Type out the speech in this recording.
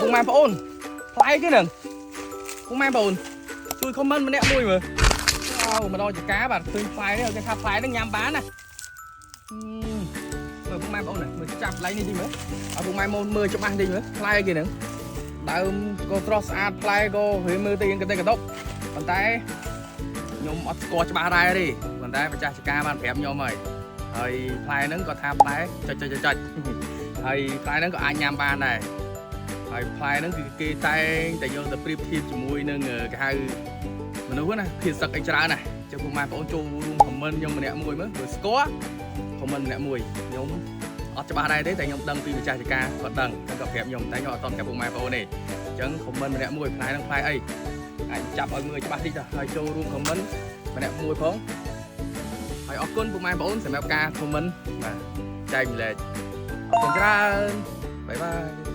ពុកម៉ែបងប្អូនផ្លែគេនឹងពុកម៉ែបងប្អូនជួយខមមិនម្នាក់មួយមើលមកដល់ចកាបាទឃើញផ្លែនេះគេថាផ្លែហ្នឹងញ៉ាំបានណាមើលពុកម៉ែបងប្អូនមើលចាប់ឡៃនេះតិចមើលឲ្យពុកម៉ែមើលច្បាស់តិចមើលផ្លែគេហ្នឹងដើមក៏ស្រស់ស្អាតផ្លែក៏វាមើលទៅយើងកដេកកដុកប៉ុន្តែខ្ញុំអត់ស្គាល់ច្បាស់ដែរទេប៉ុន្តែម្ចាស់ចកាបានប្រាប់ខ្ញុំហើយផ្លែហ្នឹងក៏ថាផ្លែចុចហើយផ្លែហ្នឹងក៏អាចញ៉ាំបានដែរហើយផ្លែហ្នឹងគឺគេតែងតែយកទៅប្រៀបធៀបជាមួយនឹងគេហៅមនុស្សណាភាសឹកអីច្រើនណាចឹងពុកម៉ែបងប្អូនចូលរួមខមមិនខ្ញុំម្នាក់មួយមើលស្គាល់ខមមិនម្នាក់មួយខ្ញុំអត់ច្បាស់ដែរទេតែខ្ញុំដឹងពីម្ចាស់ចកាគាត់ដឹងគាត់ក៏ប្រាប់ខ្ញុំតែខ្ញុំអត់តន់ប្រាប់ពុកម៉ែបងប្អូនទេអញ្ចឹងខមមិនម្នាក់មួយផ្លែហ្នឹងផ្លែអីអាចចាប់ឲ្យមើលច្បាស់តិចទៅហើយចូលរួមខមមិនម្នាក់មួយផងហើយអរគុណពុកម៉ែបងប្អូនសម្រាប់ការខមមិនបាទចែកម្លែកអរគុណច្រើនបាយបាយ